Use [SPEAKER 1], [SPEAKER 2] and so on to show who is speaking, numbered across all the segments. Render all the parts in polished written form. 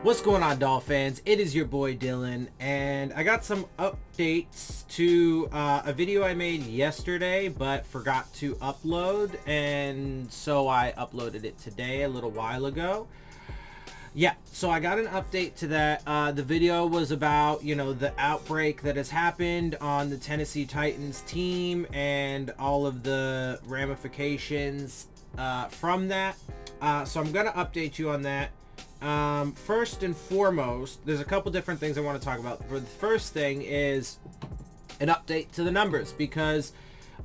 [SPEAKER 1] What's going on, Dolphins? It is your boy Dillon, and I got some updates to a video I made yesterday but forgot to upload, and so I uploaded it today a little while ago. Yeah, so I got an update to that. The video was about, the outbreak that has happened on the Tennessee Titans team and all of the ramifications from that. So I'm going to update you on that. First and foremost, there's a couple different things I want to talk about. The first thing is an update to the numbers, because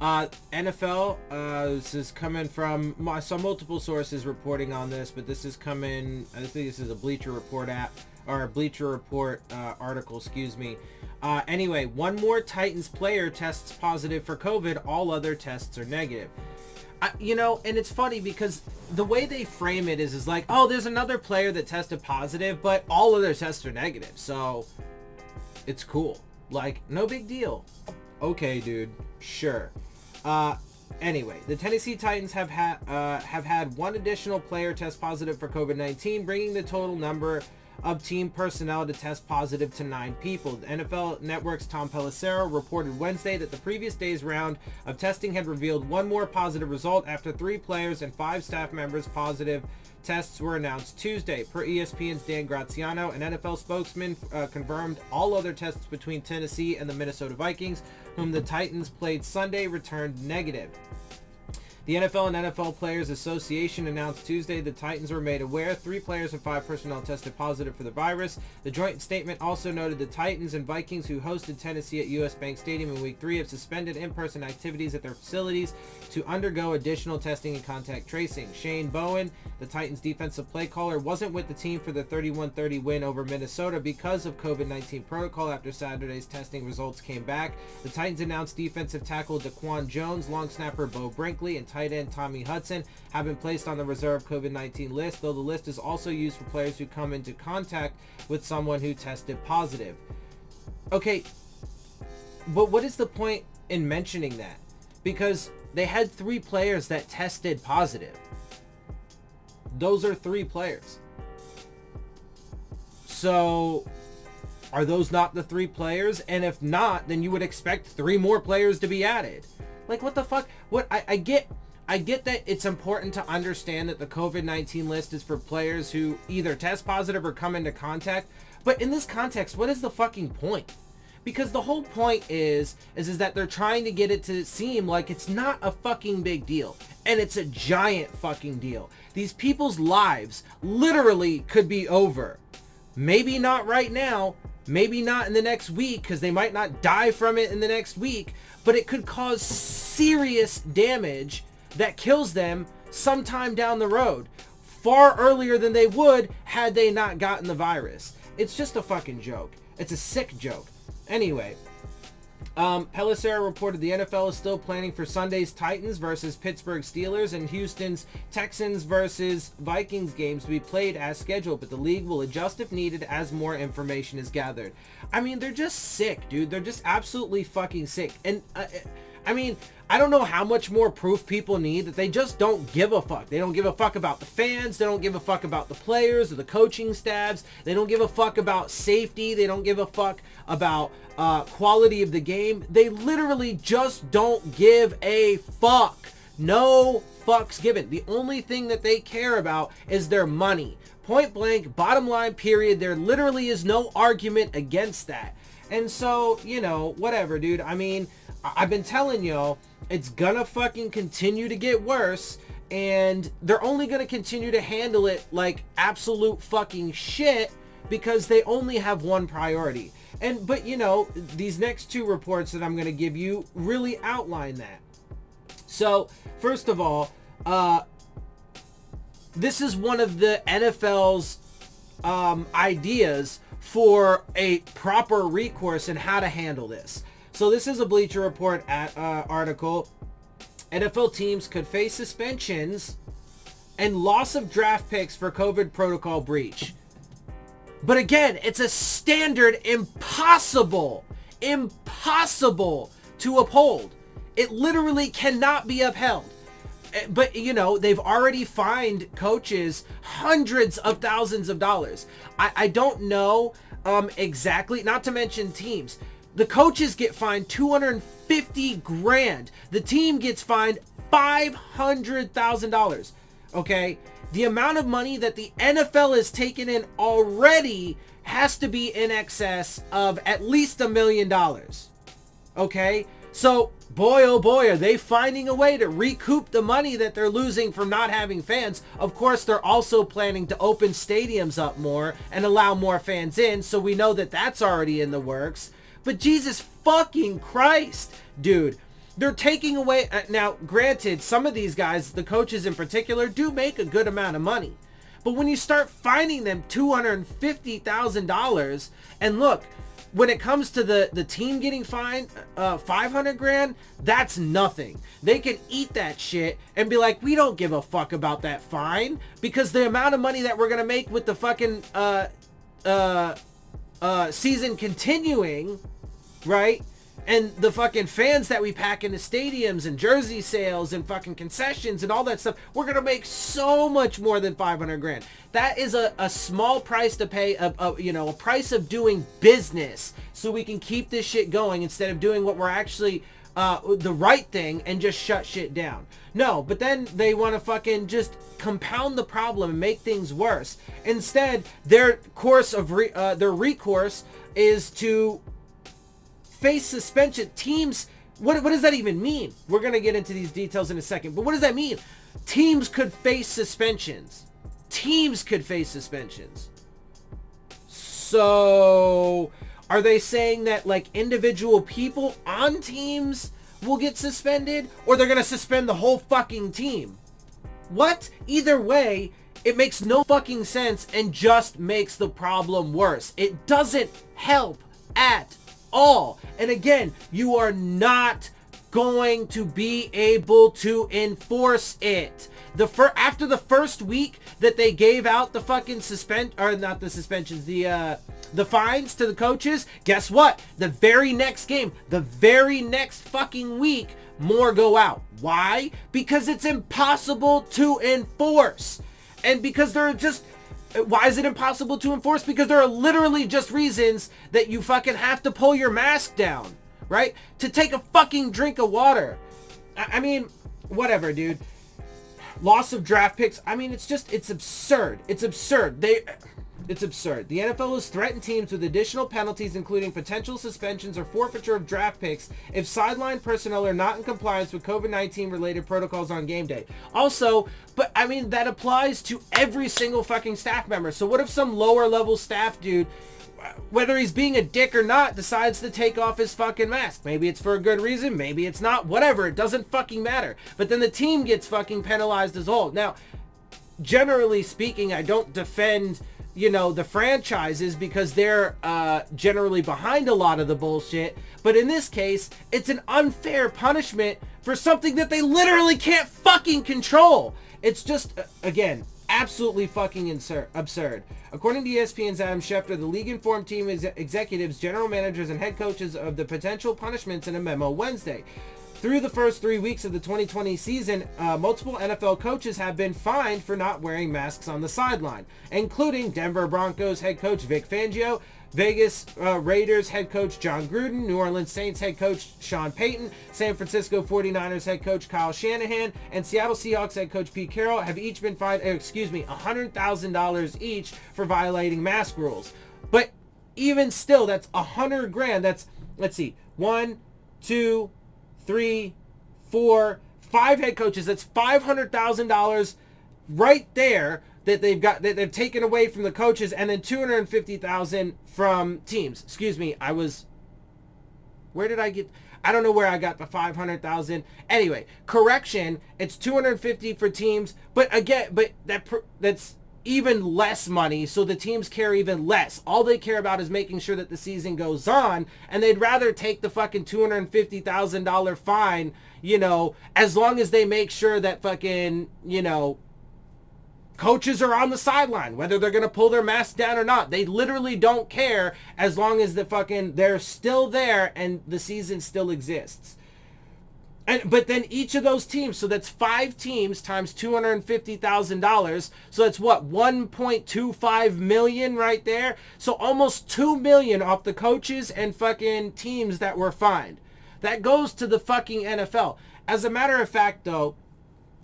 [SPEAKER 1] NFL, this is coming from, I saw multiple sources reporting on this, but this is coming, I think this is a Bleacher Report article, excuse me. Anyway, one more Titans player tests positive for COVID, all other tests are negative. And it's funny because the way they frame it is like, oh, there's another player that tested positive, but all other tests are negative. So it's cool. Like, no big deal. Okay, dude. Sure. Anyway, the Tennessee Titans have had one additional player test positive for COVID-19, bringing the total number of team personnel to test positive to 9 people. The NFL Network's Tom Pelissero reported Wednesday that the previous day's round of testing had revealed one more positive result after 3 players and 5 staff members' positive tests were announced Tuesday. Per ESPN's Dan Graziano, an NFL spokesman confirmed all other tests between Tennessee and the Minnesota Vikings, whom the Titans played Sunday, returned negative. The NFL and NFL Players Association announced Tuesday the Titans were made aware 3 players and 5 personnel tested positive for the virus. The joint statement also noted the Titans and Vikings, who hosted Tennessee at US Bank Stadium in Week 3, have suspended in-person activities at their facilities to undergo additional testing and contact tracing. Shane Bowen, the Titans defensive play caller, wasn't with the team for the 31-30 win over Minnesota because of COVID-19 protocol after Saturday's testing results came back. The Titans announced defensive tackle Daquan Jones, long snapper Bo Brinkley, and tight end Tommy Hudson have been placed on the reserve COVID-19 list, though the list is also used for players who come into contact with someone who tested positive. Okay, but what is the point in mentioning that? Because they had 3 players that tested positive. Those are 3 players. So, are those not the 3 players? And if not, then you would expect 3 more players to be added. Like, what the fuck? I get that it's important to understand that the COVID-19 list is for players who either test positive or come into contact. But in this context, what is the fucking point? Because the whole point is that they're trying to get it to seem like it's not a fucking big deal. And it's a giant fucking deal. These people's lives literally could be over. Maybe not right now. Maybe not in the next week, because they might not die from it in the next week. But it could cause serious damage that kills them sometime down the road, far earlier than they would had they not gotten the virus. It's just a fucking joke. It's a sick joke. Anyway, Pelissero reported the NFL is still planning for Sunday's Titans versus Pittsburgh Steelers and Houston's Texans versus Vikings games to be played as scheduled, but the league will adjust if needed as more information is gathered. I mean, they're just sick, dude. They're just absolutely fucking sick. And I don't know how much more proof people need that they just don't give a fuck. They don't give a fuck about the fans. They don't give a fuck about the players or the coaching staffs. They don't give a fuck about safety. They don't give a fuck about quality of the game. They literally just don't give a fuck. No fucks given. The only thing that they care about is their money. Point blank, bottom line, period. There literally is no argument against that. And so, whatever, dude. I mean, I've been telling y'all, it's gonna fucking continue to get worse, and they're only gonna continue to handle it like absolute fucking shit because they only have one priority. But these next 2 reports that I'm gonna give you really outline that. So, first of all, this is one of the NFL's ideas for a proper recourse and how to handle this. So this is a Bleacher Report article. NFL teams could face suspensions and loss of draft picks for COVID protocol breach. But again, it's a standard impossible to uphold. It literally cannot be upheld. But, you know, they've already fined coaches hundreds of thousands of dollars. I don't know exactly, not to mention teams. The coaches get fined $250,000. The team gets fined $500,000. Okay? The amount of money that the NFL has taken in already has to be in excess of at least $1 million. Okay? So, boy, oh boy, are they finding a way to recoup the money that they're losing from not having fans. Of course, they're also planning to open stadiums up more and allow more fans in, so we know that that's already in the works. But Jesus fucking Christ, dude, they're taking away... now, granted, some of these guys, the coaches in particular, do make a good amount of money. But when you start finding them $250,000, and look... when it comes to the team getting fined $500,000, that's nothing. They can eat that shit and be like, we don't give a fuck about that fine, because the amount of money that we're gonna make with the fucking season continuing, right? And the fucking fans that we pack into stadiums and jersey sales and fucking concessions and all that stuff, we're going to make so much more than $500,000. That is a small price to pay, a price of doing business, so we can keep this shit going instead of doing what we're actually the right thing and just shut shit down. No, but then they want to fucking just compound the problem and make things worse. Instead, their recourse is to face suspension. Teams, what does that even mean? We're going to get into these details in a second, but what does that mean? Teams could face suspensions. So, are they saying that like individual people on teams will get suspended, or they're going to suspend the whole fucking team? What? Either way, it makes no fucking sense and just makes the problem worse. It doesn't help at all. And again, you are not going to be able to enforce it. After the first week that they gave out the fucking the fines to the coaches, guess what? The very next game, the very next fucking week, more go out. Why? Because it's impossible to enforce. And because they're just... why is it impossible to enforce? Because there are literally just reasons that you fucking have to pull your mask down, right? To take a fucking drink of water. I mean, whatever, dude. Loss of draft picks. I mean, it's absurd. It's absurd. It's absurd. The NFL has threatened teams with additional penalties, including potential suspensions or forfeiture of draft picks if sideline personnel are not in compliance with COVID-19 related protocols on game day. Also, but I mean, that applies to every single fucking staff member. So what if some lower level staff dude, whether he's being a dick or not, decides to take off his fucking mask? Maybe it's for a good reason, maybe it's not, whatever, it doesn't fucking matter. But then the team gets fucking penalized as a whole. Now, generally speaking, I don't defend, the franchises, because they're generally behind a lot of the bullshit. But in this case, it's an unfair punishment for something that they literally can't fucking control. It's just, again, absolutely fucking absurd. According to ESPN's Adam Schefter, the league informed team executives, general managers, and head coaches of the potential punishments in a memo Wednesday. Through the first 3 weeks of the 2020 season, multiple NFL coaches have been fined for not wearing masks on the sideline, including Denver Broncos head coach Vic Fangio, Vegas Raiders head coach John Gruden, New Orleans Saints head coach Sean Payton, San Francisco 49ers head coach Kyle Shanahan, and Seattle Seahawks head coach Pete Carroll have each been fined, $100,000 each for violating mask rules. But even still, that's $100,000. That's, let's see, 1, 2, 3, 4, 5 head coaches. That's $500,000 right there that they've taken away from the coaches, and then $250,000 from teams. Excuse me, I don't know where I got the $500,000. Anyway, correction, it's $250 for teams, but again, that's even less money, so the teams care even less. All they care about is making sure that the season goes on, and they'd rather take the fucking $250,000 fine, as long as they make sure that fucking, coaches are on the sideline, whether they're going to pull their mask down or not. They literally don't care as long as they're still there and the season still exists. But then each of those teams, so that's 5 teams times $250,000. So that's what, 1.25 million right there. So almost 2 million off the coaches and fucking teams that were fined. That goes to the fucking NFL. As a matter of fact, though,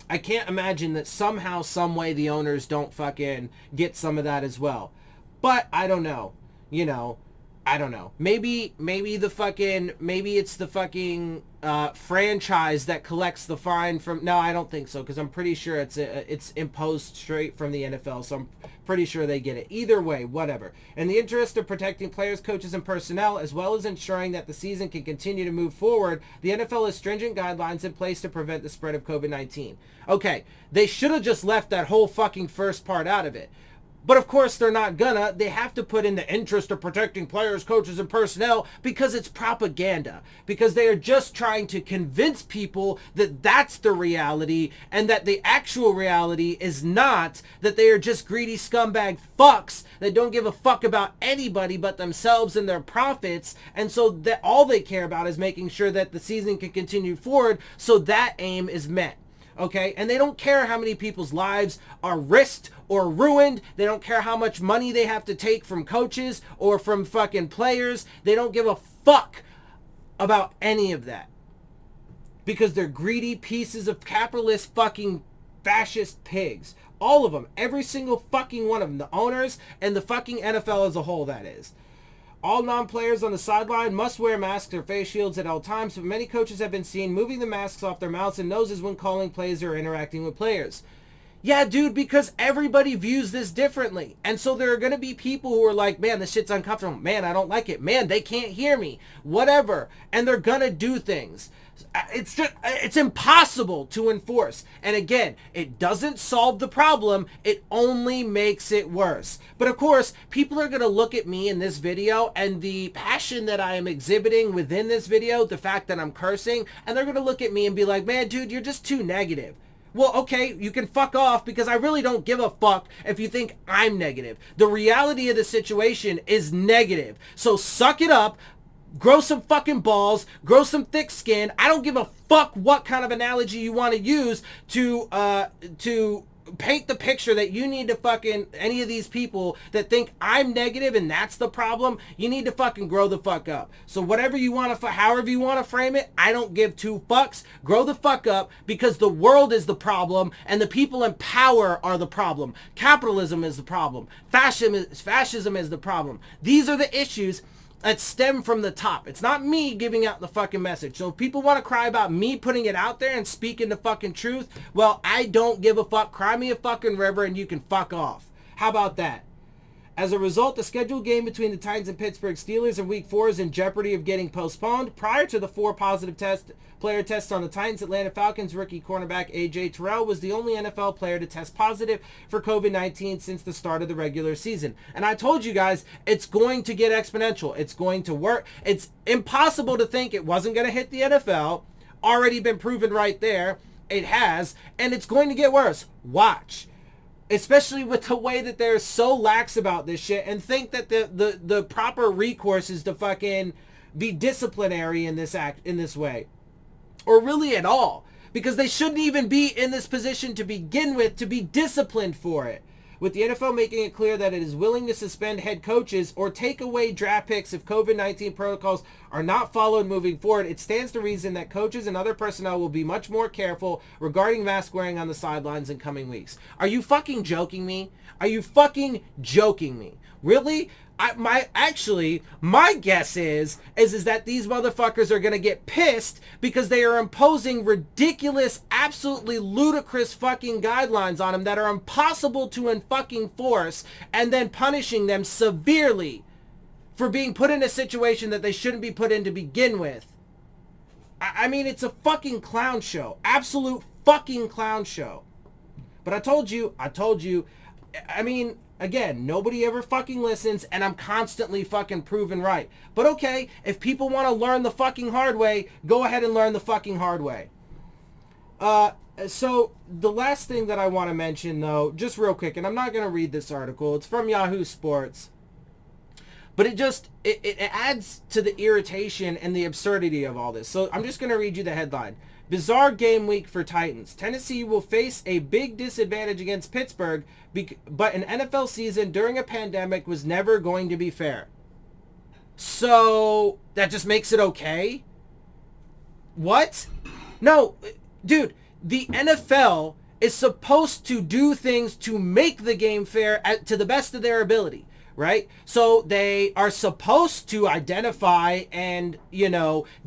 [SPEAKER 1] I can't imagine that somehow, some way the owners don't fucking get some of that as well. But I don't know. You know, I don't know. Maybe it's the fucking franchise that collects the fine from. No, I don't think so, because I'm pretty sure it's imposed straight from the NFL. So I'm pretty sure they get it. Either way, whatever. In the interest of protecting players, coaches, and personnel, as well as ensuring that the season can continue to move forward, the NFL has stringent guidelines in place to prevent the spread of COVID-19. Okay, they should have just left that whole fucking first part out of it. But of course they're not gonna. They have to put in the interest of protecting players, coaches, and personnel because it's propaganda. Because they are just trying to convince people that that's the reality and that the actual reality is not, that they are just greedy scumbag fucks that don't give a fuck about anybody but themselves and their profits. And so that all they care about is making sure that the season can continue forward, so that aim is met. Okay, and they don't care how many people's lives are risked or ruined. They don't care how much money they have to take from coaches or from fucking players. They don't give a fuck about any of that, because they're greedy pieces of capitalist fucking fascist pigs. All of them, every single fucking one of them, the owners and the fucking NFL as a whole, that is. All non-players on the sideline must wear masks or face shields at all times, but many coaches have been seen moving the masks off their mouths and noses when calling plays or interacting with players. Yeah, dude, because everybody views this differently. And so there are going to be people who are like, man, this shit's uncomfortable. Man, I don't like it. Man, they can't hear me. Whatever. And they're going to do things. It's impossible to enforce. And again, it doesn't solve the problem. It only makes it worse. But of course, people are going to look at me in this video and the passion that I am exhibiting within this video, the fact that I'm cursing, and they're going to look at me and be like, man, dude, you're just too negative. Well, okay, you can fuck off, because I really don't give a fuck if you think I'm negative. The reality of the situation is negative. So suck it up. Grow some fucking balls, grow some thick skin. I don't give a fuck what kind of analogy you want to use to paint the picture that you need to fucking, any of these people that think I'm negative and that's the problem, you need to fucking grow the fuck up. So whatever you want to, however you want to frame it, I don't give two fucks. Grow the fuck up, because the world is the problem and the people in power are the problem. Capitalism is the problem. Fascism is the problem. These are the issues that stem from the top. It's not me giving out the fucking message. So if people want to cry about me putting it out there and speaking the fucking truth, well, I don't give a fuck. Cry me a fucking river and you can fuck off. How about that? As a result, the scheduled game between the Titans and Pittsburgh Steelers in Week 4 is in jeopardy of getting postponed. Prior to the 4 positive player tests on the Titans, Atlanta Falcons rookie cornerback A.J. Terrell was the only NFL player to test positive for COVID-19 since the start of the regular season. And I told you guys, it's going to get exponential. It's going to work. It's impossible to think it wasn't going to hit the NFL. Already been proven right there. It has. And it's going to get worse. Watch. Especially with the way that they're so lax about this shit and think that the proper recourse is to fucking be disciplinary in this way. Or really at all. Because they shouldn't even be in this position to begin with, to be disciplined for it. With the NFL making it clear that it is willing to suspend head coaches or take away draft picks if COVID-19 protocols are not followed moving forward, it stands to reason that coaches and other personnel will be much more careful regarding mask wearing on the sidelines in coming weeks. Are you fucking joking me? Are you fucking joking me? Really? My guess is that these motherfuckers are gonna get pissed because they are imposing ridiculous, absolutely ludicrous fucking guidelines on them that are impossible to fucking force, and then punishing them severely for being put in a situation that they shouldn't be put in to begin with. I mean, it's a fucking clown show. Absolute fucking clown show. But I told you, I mean, again, nobody ever fucking listens, and I'm constantly fucking proven right. But okay, if people want to learn the fucking hard way, go ahead and learn the fucking hard way. So the last thing that I want to mention, though, just real quick, and I'm not going to read this article. It's from Yahoo Sports. But it adds to the irritation and the absurdity of all this. So I'm just going to read you the headline. Bizarre game week for Titans. Tennessee will face a big disadvantage against Pittsburgh, but an NFL season during a pandemic was never going to be fair. So that just makes it okay? What? No, dude, the NFL is supposed to do things to make the game fair to the best of their ability, right? So they are supposed to identify and,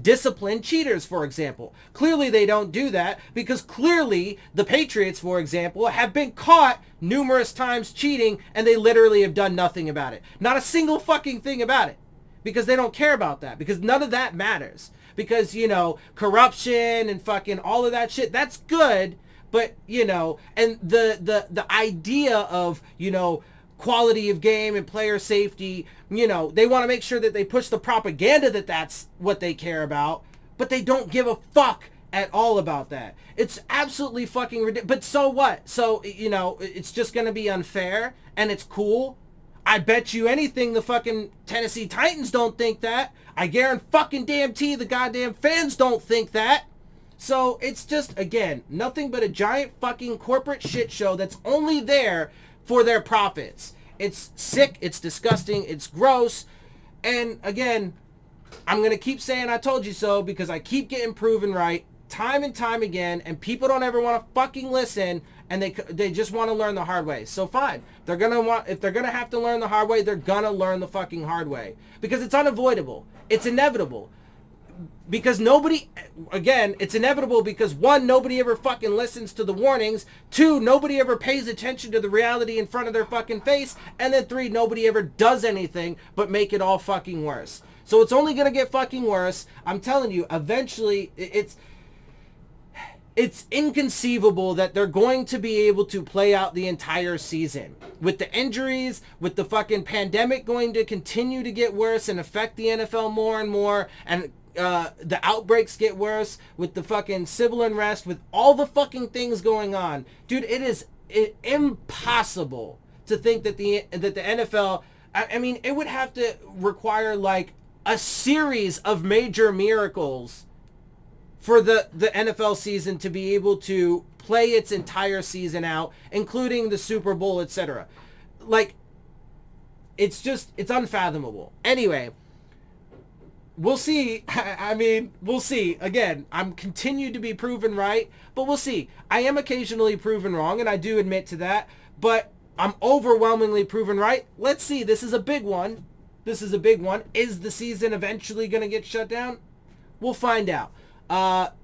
[SPEAKER 1] discipline cheaters, for example. Clearly they don't do that because clearly the Patriots, for example, have been caught numerous times cheating and they literally have done nothing about it. Not a single fucking thing about it because they don't care about that, because none of that matters. Because, corruption and fucking all of that shit, that's good. But, and the idea of, quality of game and player safety, they want to make sure that they push the propaganda that that's what they care about. But they don't give a fuck at all about that. It's absolutely fucking ridiculous. But so what? So, it's just going to be unfair and it's cool. I bet you anything the fucking Tennessee Titans don't think that. I guarantee the goddamn fans don't think that. So it's just, again, nothing but a giant fucking corporate shit show that's only there for their profits. It's sick, it's disgusting, it's gross. And again, I'm going to keep saying I told you so because I keep getting proven right time and time again, and people don't ever want to fucking listen, and they just want to learn the hard way. So fine, if they're gonna have to learn the hard way, they're gonna learn the fucking hard way because it's unavoidable, it's inevitable. Because it's inevitable because 1, nobody ever fucking listens to the warnings. 2, nobody ever pays attention to the reality in front of their fucking face. And then 3, nobody ever does anything but make it all fucking worse. So it's only gonna get fucking worse. I'm telling you, eventually it's inconceivable that they're going to be able to play out the entire season. With the injuries, with the fucking pandemic going to continue to get worse and affect the NFL more and more, and the outbreaks get worse, with the fucking civil unrest, with all the fucking things going on. Dude, it is impossible to think that the NFL, I mean, it would have to require like a series of major miracles for the NFL season to be able to play its entire season out, including the Super Bowl, etc. Like, it's unfathomable. Anyway, we'll see. I mean, we'll see. Again, I'm continued to be proven right, but we'll see. I am occasionally proven wrong, and I do admit to that, but I'm overwhelmingly proven right. Let's see. This is a big one. Is the season eventually going to get shut down? We'll find out.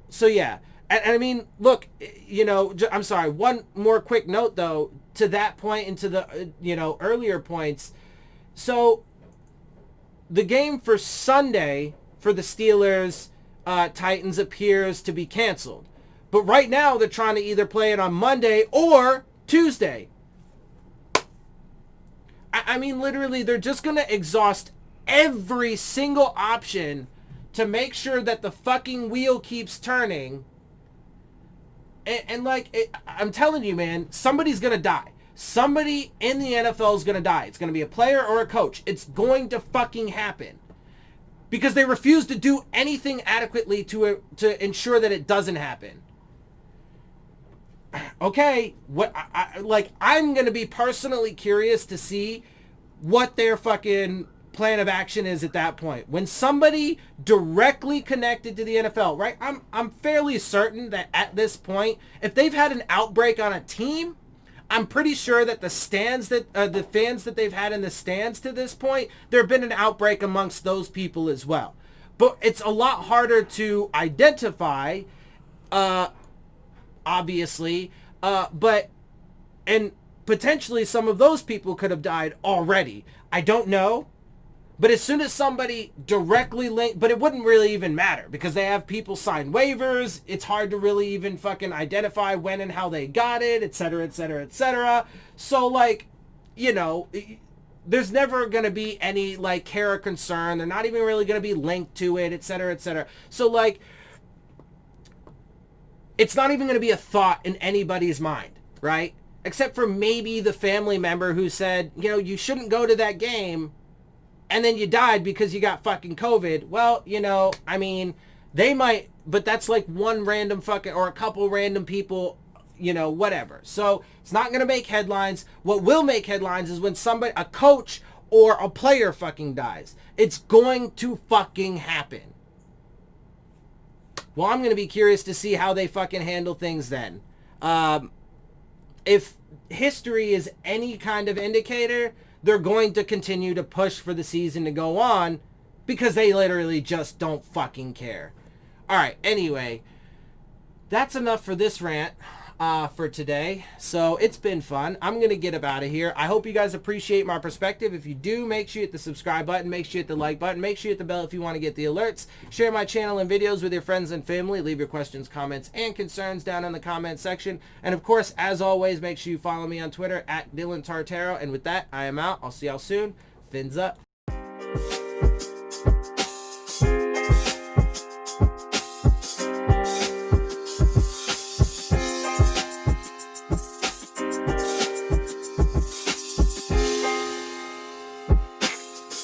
[SPEAKER 1] So yeah, and I mean, look, I'm sorry, one more quick note though, to that point and to the, earlier points. So the game for Sunday for the Steelers, Titans appears to be canceled, but right now they're trying to either play it on Monday or Tuesday. I mean, literally, they're just going to exhaust every single option to make sure that the fucking wheel keeps turning. And I'm telling you, man, somebody's going to die. Somebody in the NFL is going to die. It's going to be a player or a coach. It's going to fucking happen. Because they refuse to do anything adequately to ensure that it doesn't happen. Okay, I'm going to be personally curious to see what their fucking plan of action is at that point. When somebody directly connected to the NFL, right? I'm fairly certain that at this point, if they've had an outbreak on a team, I'm pretty sure that the fans that they've had in the stands to this point, there have been an outbreak amongst those people as well. But it's a lot harder to identify, obviously, and potentially some of those people could have died already. I don't know. But as soon as somebody directly linked, but it wouldn't really even matter because they have people sign waivers. It's hard to really even fucking identify when and how they got it, etc., etc., etc. So, there's never going to be any, care or concern. They're not even really going to be linked to it, etc., etc. So, it's not even going to be a thought in anybody's mind, right? Except for maybe the family member who said, you shouldn't go to that game. and then you died because you got fucking COVID, well, you know, I mean, they might, but that's like one random fucking, or a couple random people, you know, whatever. So it's not going to make headlines. What will make headlines is when somebody, a coach or a player fucking dies. It's going to fucking happen. Well, I'm going to be curious to see how they fucking handle things then. If history is any kind of indicator, they're going to continue to push for the season to go on because they literally just don't fucking care. All right, anyway, that's enough for this rant for today. So it's been fun. I'm going to get up out of here. I hope you guys appreciate my perspective. If you do, make sure you hit the subscribe button. Make sure you hit the like button. Make sure you hit the bell if you want to get the alerts. Share my channel and videos with your friends and family. Leave your questions, comments, and concerns down in the comment section. And of course, as always, make sure you follow me on Twitter at Dillon Tartaro. And with that, I am out. I'll see y'all soon. Fins up.